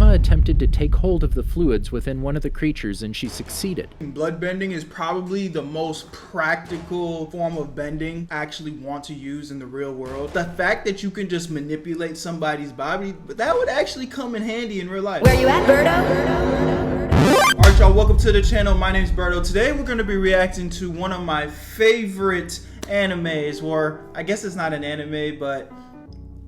Hama attempted to take hold of the fluids within one of the creatures and she succeeded. Bloodbending is probably the most practical form of bending I actually want to use in the real world. The fact that you can just manipulate somebody's body, that would actually come in handy in real life. Where you at, Berto? Alright y'all, welcome to the channel. My name's Berto. Today we're going to be reacting to one of my favorite animes, or I guess it's not an anime, but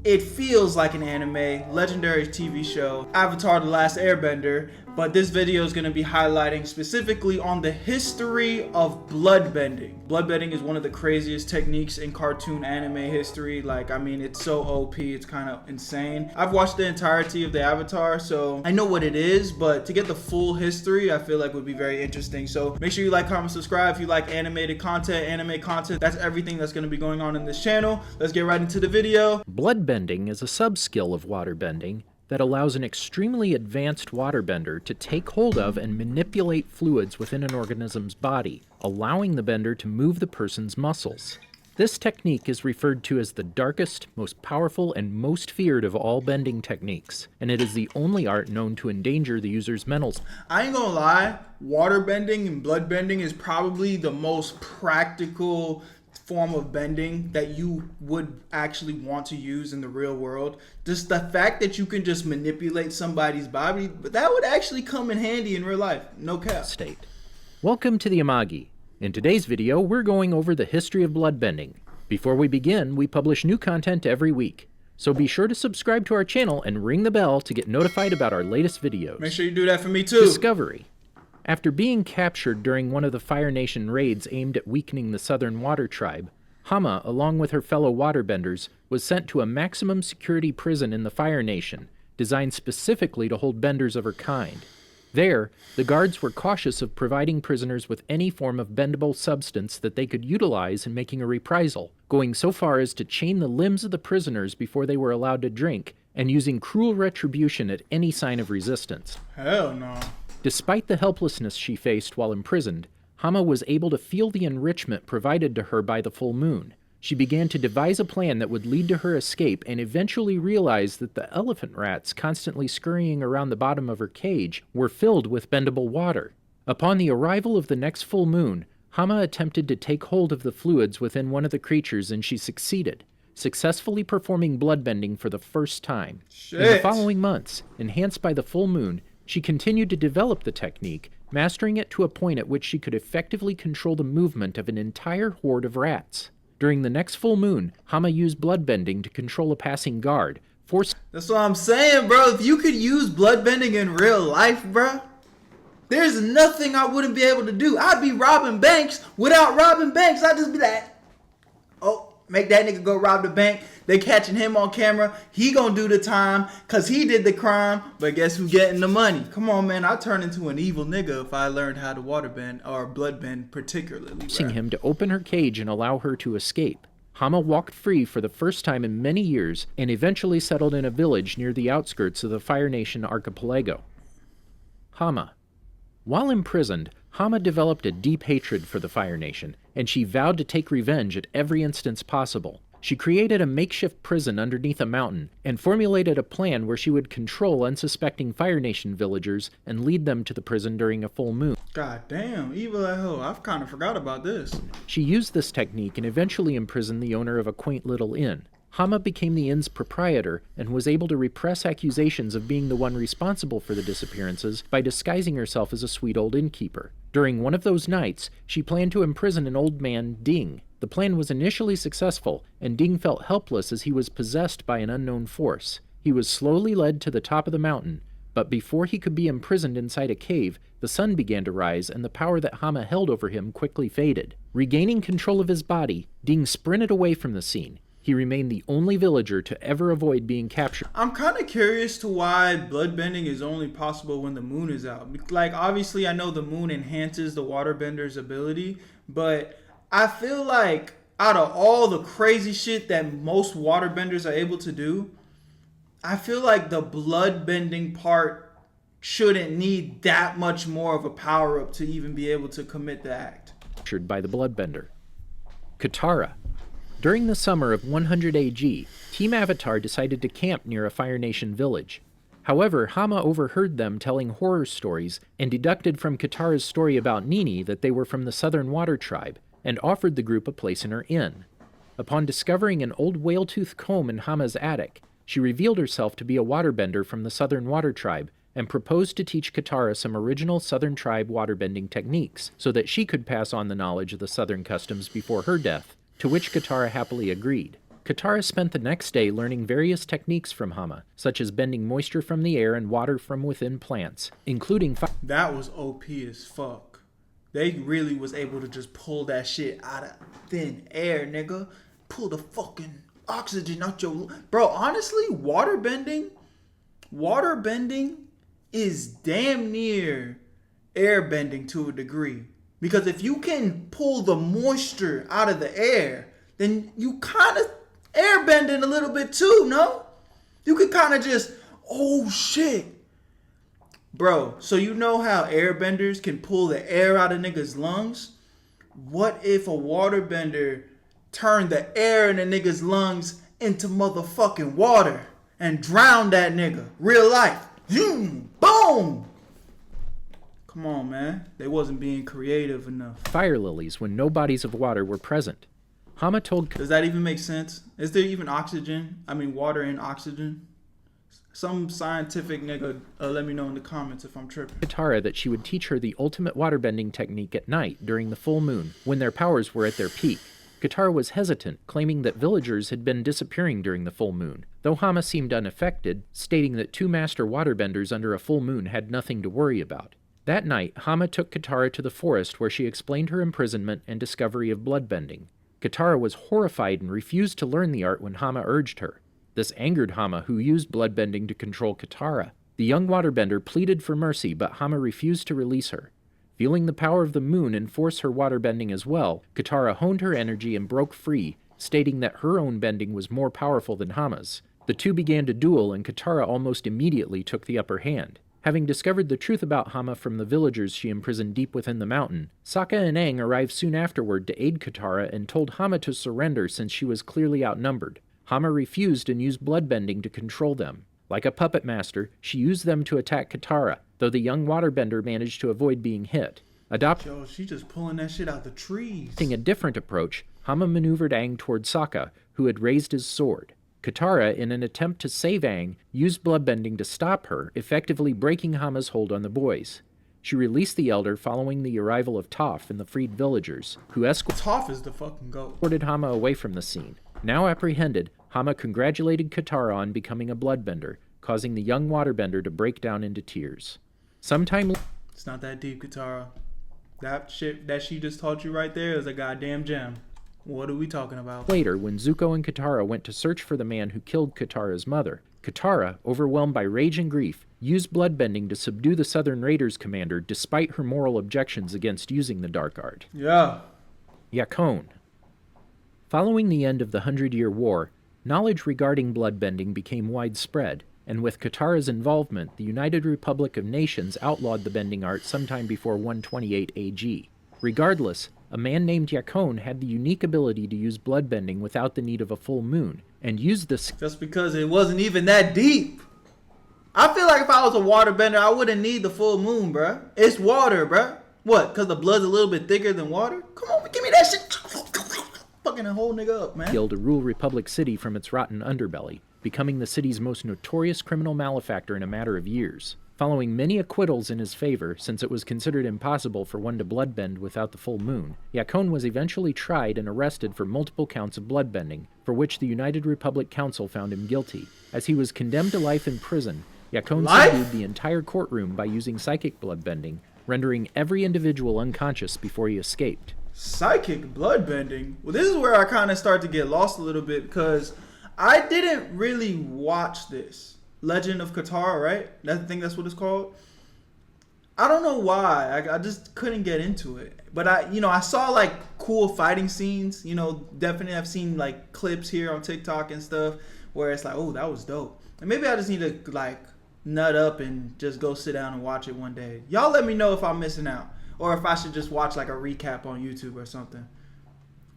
it feels like an anime, legendary TV show, Avatar: The Last Airbender. But this video is going to be highlighting specifically on the history of bloodbending. Bloodbending is one of the craziest techniques in cartoon anime history. Like, I mean, it's so OP, it's kind of insane. I've watched the entirety of the Avatar, so I know what it is, but to get the full history, I feel like would be very interesting. So make sure you like, comment, subscribe if you like animated content, anime content. That's everything that's going to be going on in this channel. Let's get right into the video. Bloodbending is a sub-skill of waterbending that allows an extremely advanced waterbender to take hold of and manipulate fluids within an organism's body, allowing the bender to move the person's muscles. This technique is referred to as the darkest, most powerful, and most feared of all bending techniques, and it is the only art known to endanger the user's mental. I ain't gonna lie, waterbending and bloodbending is probably the most practical form of bending that you would actually want to use in the real world. Just the fact that you can just manipulate somebody's body, but that would actually come in handy in real life, no cap. State. Welcome to the Amagi. In today's video, we're going over the history of bloodbending. Before we begin, we publish new content every week, so be sure to subscribe to our channel and ring the bell to get notified about our latest videos. Make sure you do that for me too. Discovery. After being captured during one of the Fire Nation raids aimed at weakening the Southern Water Tribe, Hama, along with her fellow waterbenders, was sent to a maximum security prison in the Fire Nation, designed specifically to hold benders of her kind. There, the guards were cautious of providing prisoners with any form of bendable substance that they could utilize in making a reprisal, going so far as to chain the limbs of the prisoners before they were allowed to drink, and using cruel retribution at any sign of resistance. Hell no. Despite the helplessness she faced while imprisoned, Hama was able to feel the enrichment provided to her by the full moon. She began to devise a plan that would lead to her escape and eventually realized that the elephant rats constantly scurrying around the bottom of her cage were filled with bendable water. Upon the arrival of the next full moon, Hama attempted to take hold of the fluids within one of the creatures and she succeeded, successfully performing bloodbending for the first time. Shit. In the following months, enhanced by the full moon, she continued to develop the technique, mastering it to a point at which she could effectively control the movement of an entire horde of rats. During the next full moon, Hama used bloodbending to control a passing guard, That's what I'm saying, bro. If you could use bloodbending in real life, bro, there's nothing I wouldn't be able to do. I'd be robbing banks without robbing banks. I'd just be like, oh, make that nigga go rob the bank. They catching him on camera. He gonna do the time because he did the crime. But guess who getting the money? Come on, man. I'd turn into an evil nigga if I learned how to waterbend or bloodbend particularly. Forcing him to open her cage and allow her to escape. Hama walked free for the first time in many years and eventually settled in a village near the outskirts of the Fire Nation archipelago. Hama. While imprisoned, Hama developed a deep hatred for the Fire Nation, and she vowed to take revenge at every instance possible. She created a makeshift prison underneath a mountain and formulated a plan where she would control unsuspecting Fire Nation villagers and lead them to the prison during a full moon. God damn, evil as hell. I've kind of forgot about this. She used this technique and eventually imprisoned the owner of a quaint little inn. Hama became the inn's proprietor and was able to repress accusations of being the one responsible for the disappearances by disguising herself as a sweet old innkeeper. During one of those nights, she planned to imprison an old man, Ding. The plan was initially successful, and Ding felt helpless as he was possessed by an unknown force. He was slowly led to the top of the mountain, but before he could be imprisoned inside a cave, the sun began to rise and the power that Hama held over him quickly faded. Regaining control of his body, Ding sprinted away from the scene. He remained the only villager to ever avoid being captured. I'm kind of curious to why bloodbending is only possible when the moon is out. Like, obviously, I know the moon enhances the waterbender's ability, but I feel like out of all the crazy shit that most waterbenders are able to do, I feel like the bloodbending part shouldn't need that much more of a power-up to even be able to commit the act. Captured by the bloodbender. Katara. During the summer of 100 AG, Team Avatar decided to camp near a Fire Nation village. However, Hama overheard them telling horror stories and deducted from Katara's story about Nini that they were from the Southern Water Tribe, and offered the group a place in her inn. Upon discovering an old whale-tooth comb in Hama's attic, she revealed herself to be a waterbender from the Southern Water Tribe and proposed to teach Katara some original Southern Tribe waterbending techniques so that she could pass on the knowledge of the Southern customs before her death, to which Katara happily agreed. Katara spent the next day learning various techniques from Hama, such as bending moisture from the air and water from within plants, including That was OP as fuck. They really was able to just pull that shit out of thin air, nigga. Pull the fucking oxygen out your... Bro, honestly, waterbending is damn near airbending to a degree. Because if you can pull the moisture out of the air, then you kind of airbending a little bit too, no? You can kind of just, oh shit. Bro, so you know how airbenders can pull the air out of niggas' lungs? What if a waterbender turned the air in a nigga's lungs into motherfucking water and drowned that nigga? Real life. Boom! Come on, man. They wasn't being creative enough. fire lilies when no bodies of water were present. Hama told Does that even make sense? Is there even water in oxygen? Some scientific nigga let me know in the comments if I'm tripping. Katara that she would teach her the ultimate waterbending technique at night during the full moon, when their powers were at their peak. Katara was hesitant, claiming that villagers had been disappearing during the full moon, though Hama seemed unaffected, stating that 2 master waterbenders under a full moon had nothing to worry about. That night, Hama took Katara to the forest where she explained her imprisonment and discovery of bloodbending. Katara was horrified and refused to learn the art when Hama urged her. This angered Hama, who used bloodbending to control Katara. The young waterbender pleaded for mercy, but Hama refused to release her. Feeling the power of the moon enforce her waterbending as well, Katara honed her energy and broke free, stating that her own bending was more powerful than Hama's. The two began to duel, and Katara almost immediately took the upper hand. Having discovered the truth about Hama from the villagers she imprisoned deep within the mountain, Sokka and Aang arrived soon afterward to aid Katara and told Hama to surrender since she was clearly outnumbered. Hama refused and used bloodbending to control them. Like a puppet master, she used them to attack Katara, though the young waterbender managed to avoid being hit. Yo, she just pulling that shit out the trees. Adopting a different approach, Hama maneuvered Aang toward Sokka, who had raised his sword. Katara, in an attempt to save Aang, used bloodbending to stop her, effectively breaking Hama's hold on the boys. She released the Elder following the arrival of Toph and the freed villagers, who Toph is the fucking goat. escorted Hama away from the scene. Now apprehended, Hama congratulated Katara on becoming a bloodbender, causing the young waterbender to break down into tears. Sometime It's not that deep, Katara. That shit that she just taught you right there is a goddamn gem. What are we talking about? later, when Zuko and Katara went to search for the man who killed Katara's mother, Katara, overwhelmed by rage and grief, used bloodbending to subdue the Southern Raiders commander despite her moral objections against using the dark art. Yeah. Yakone. Following the end of the 100-Year War, knowledge regarding bloodbending became widespread, and with Katara's involvement, the United Republic of Nations outlawed the bending art sometime before 128 AG. Regardless, a man named Yakone had the unique ability to use bloodbending without the need of a full moon, and used this Just because it wasn't even that deep. I feel like if I was a waterbender, I wouldn't need the full moon, bruh. It's water, bruh. What? Because the blood's a little bit thicker than water? Come on, give me that shit. Fucking a whole nigga up, man. skill to rule Republic City from its rotten underbelly, becoming the city's most notorious criminal malefactor in a matter of years. Following many acquittals in his favor, since it was considered impossible for one to bloodbend without the full moon, Yakone was eventually tried and arrested for multiple counts of bloodbending, for which the United Republic Council found him guilty. As he was condemned to life in prison, Yakone subdued the entire courtroom by using psychic bloodbending, rendering every individual unconscious before he escaped. Psychic bloodbending? Well, this is where I kind of start to get lost a little bit because I didn't really watch this. Legend of Katara, right? I think that's what it's called. I don't know why. I just couldn't get into it. But I saw like cool fighting scenes. Definitely I've seen like clips here on TikTok and stuff where it's like, oh, that was dope. And maybe I just need to like nut up and just go sit down and watch it one day. Y'all let me know if I'm missing out or if I should just watch like a recap on YouTube or something.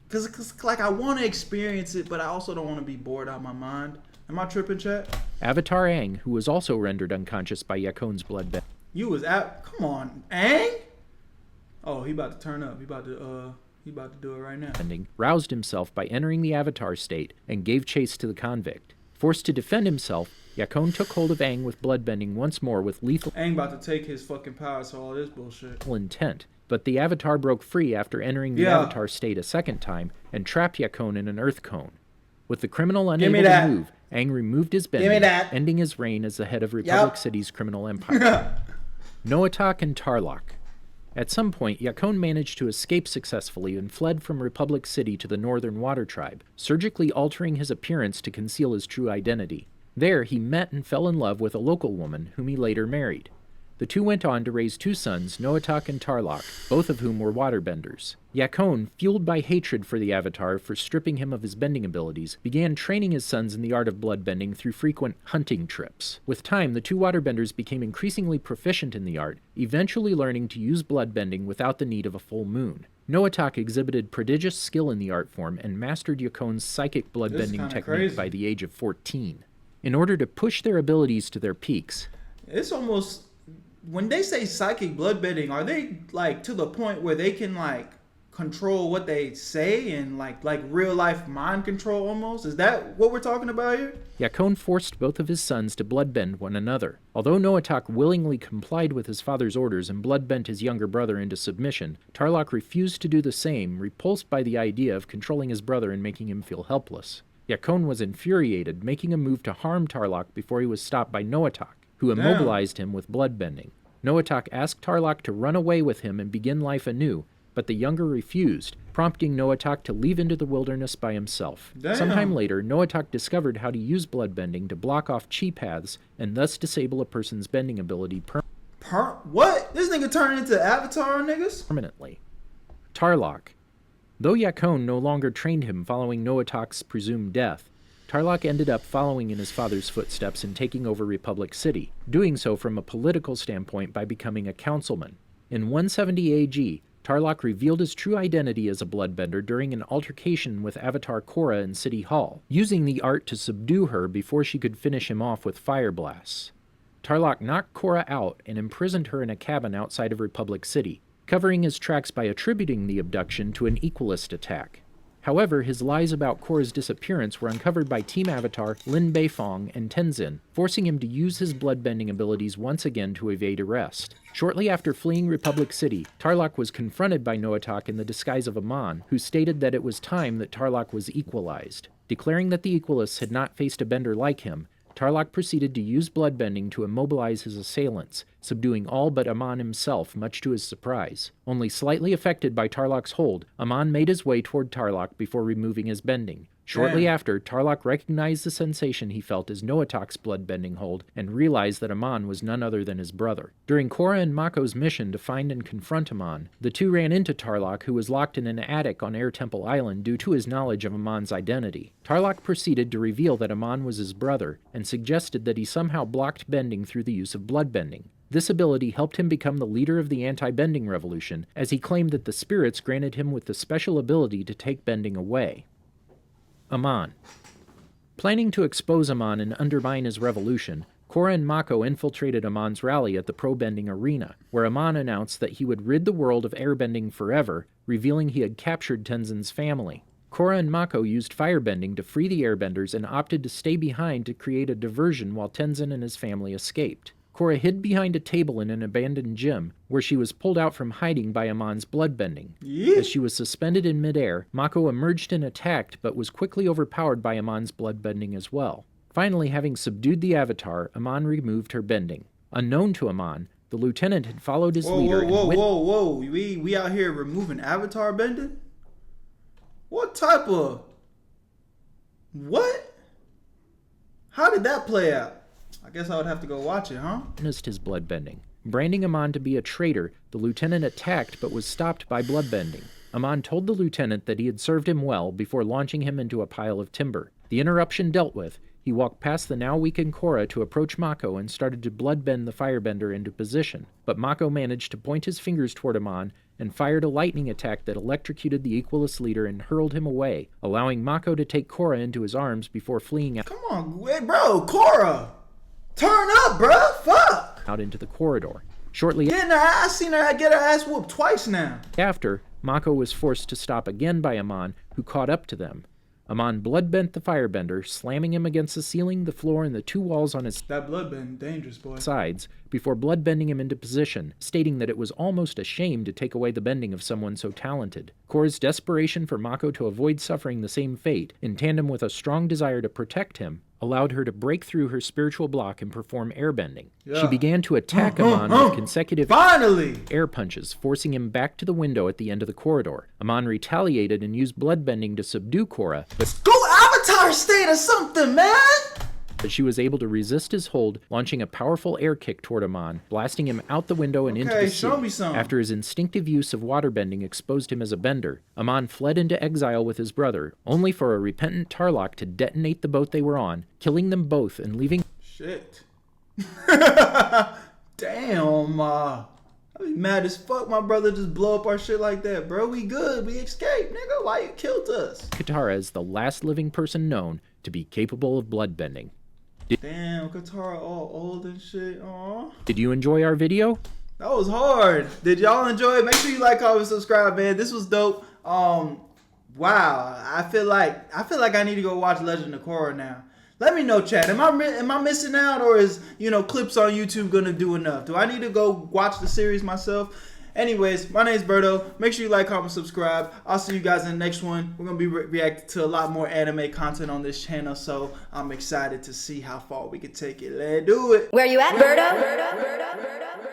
Cause like I want to experience it, but I also don't want to be bored out of my mind. Am I tripping, chat? Avatar Aang, who was also rendered unconscious by Yakon's bloodbending, You was out. Come on, Aang. Oh, he about to turn up. He about to do it right now. roused himself by entering the Avatar state and gave chase to the convict. Forced to defend himself, Yakon took hold of Aang with bloodbending once more with lethal Aang about to take his fucking powers to all this bullshit. intent. But the Avatar broke free after entering the Avatar state a second time and trapped Yakon in an earth cone. With the criminal unable to move, Aang removed his bending, ending his reign as the head of Republic City's criminal empire. Noatak and Tarlok. At some point, Yakon managed to escape successfully and fled from Republic City to the Northern Water Tribe, surgically altering his appearance to conceal his true identity. There, he met and fell in love with a local woman, whom he later married. The two went on to raise two sons, Noatak and Tarlok, both of whom were waterbenders. Yakon, fueled by hatred for the Avatar for stripping him of his bending abilities, began training his sons in the art of bloodbending through frequent hunting trips. With time, the two waterbenders became increasingly proficient in the art, eventually learning to use bloodbending without the need of a full moon. Noatak exhibited prodigious skill in the art form and mastered Yakon's psychic bloodbending technique by the age of 14. In order to push their abilities to their peaks, it's almost... When they say psychic bloodbending, are they like to the point where they can like control what they say and like real life mind control almost? Is that what we're talking about here? Yakon forced both of his sons to bloodbend one another. Although Noatak willingly complied with his father's orders and bloodbent his younger brother into submission, Tarlok refused to do the same, repulsed by the idea of controlling his brother and making him feel helpless. Yakon was infuriated, making a move to harm Tarlok before he was stopped by Noatak, who immobilized him with bloodbending. Noatak asked Tarlok to run away with him and begin life anew, but the younger refused, prompting Noatak to leave into the wilderness by himself. Sometime later, Noatak discovered how to use bloodbending to block off chi paths and thus disable a person's bending ability What? This nigga turned into Avatar, niggas? permanently. Tarlok. Though Yakon no longer trained him following Noatak's presumed death, Tarlok ended up following in his father's footsteps and taking over Republic City, doing so from a political standpoint by becoming a councilman. In 170 AG, Tarlok revealed his true identity as a bloodbender during an altercation with Avatar Korra in City Hall, using the art to subdue her before she could finish him off with fire blasts. Tarlok knocked Korra out and imprisoned her in a cabin outside of Republic City, covering his tracks by attributing the abduction to an equalist attack. However, his lies about Korra's disappearance were uncovered by Team Avatar, Lin Beifong, and Tenzin, forcing him to use his bloodbending abilities once again to evade arrest. Shortly after fleeing Republic City, Tarlok was confronted by Noatak in the disguise of Amon, who stated that it was time that Tarlok was equalized. Declaring that the Equalists had not faced a bender like him, Tarlok proceeded to use bloodbending to immobilize his assailants, subduing all but Amon himself, much to his surprise. Only slightly affected by Tarlok's hold, Amon made his way toward Tarlok before removing his bending. Shortly after, Tarlok recognized the sensation he felt as Noatak's bloodbending hold and realized that Amon was none other than his brother. During Korra and Mako's mission to find and confront Amon, the two ran into Tarlok, who was locked in an attic on Air Temple Island due to his knowledge of Amon's identity. Tarlok proceeded to reveal that Amon was his brother and suggested that he somehow blocked bending through the use of bloodbending. This ability helped him become the leader of the anti-bending revolution, as he claimed that the spirits granted him with the special ability to take bending away. Amon. Planning to expose Amon and undermine his revolution, Korra and Mako infiltrated Amon's rally at the pro-bending arena, where Amon announced that he would rid the world of airbending forever, revealing he had captured Tenzin's family. Korra and Mako used firebending to free the airbenders and opted to stay behind to create a diversion while Tenzin and his family escaped. Korra hid behind a table in an abandoned gym, where she was pulled out from hiding by Amon's bloodbending. As she was suspended in midair, Mako emerged and attacked, but was quickly overpowered by Amon's bloodbending as well. Finally, having subdued the Avatar, Amon removed her bending. Unknown to Amon, the lieutenant had followed his leader Whoa. We out here removing Avatar bending? What type of... What? How did that play out? I guess I would have to go watch it, huh? Witnessed his bloodbending. Branding Amon to be a traitor, the lieutenant attacked but was stopped by bloodbending. Amon told the lieutenant that he had served him well before launching him into a pile of timber. The interruption dealt with, He walked past the now weakened Korra to approach Mako and started to bloodbend the firebender into position, but Mako managed to point his fingers toward Amon and fired a lightning attack that electrocuted the Equalist leader and hurled him away, allowing Mako to take Korra into his arms before fleeing Come on, wait, bro, Korra! Turn up, bro! Fuck! out into the corridor. Shortly Getting her ass, seen her get her ass whooped twice now. after, Mako was forced to stop again by Amon, who caught up to them. Amon bloodbent the firebender, slamming him against the ceiling, the floor, and the two walls on his That bloodbend, dangerous, boy. sides, before bloodbending him into position, stating that it was almost a shame to take away the bending of someone so talented. Korra's desperation for Mako to avoid suffering the same fate, in tandem with a strong desire to protect him, allowed her to break through her spiritual block and perform airbending. She Yeah. began to attack Amon with consecutive Finally! air punches, forcing him back to the window at the end of the corridor. Amon retaliated and used bloodbending to subdue Korra, Go Avatar state or something, man! but she was able to resist his hold, launching a powerful air kick toward Amon, blasting him out the window and into Okay, the show sea. me some. After his instinctive use of waterbending exposed him as a bender, Amon fled into exile with his brother, only for a repentant Tarlok to detonate the boat they were on, killing them both and leaving Shit. Damn, I'd be mad as fuck my brother just blow up our shit like that, bro. We good. We escaped, nigga. Why you killed us? Katara as the last living person known to be capable of bloodbending. Damn, Katara all old and shit. Aw. Did you enjoy our video? That was hard. Did y'all enjoy it? Make sure you like, comment, subscribe, man. This was dope. Wow. I feel like I need to go watch Legend of Korra now. Let me know, chat. Am I missing out, or is clips on YouTube gonna do enough? Do I need to go watch the series myself? Anyways, my name is Berto. Make sure you like, comment, subscribe. I'll see you guys in the next one. We're going to be reacting to a lot more anime content on this channel, so I'm excited to see how far we can take it. Let's do it. Where you at, Berto?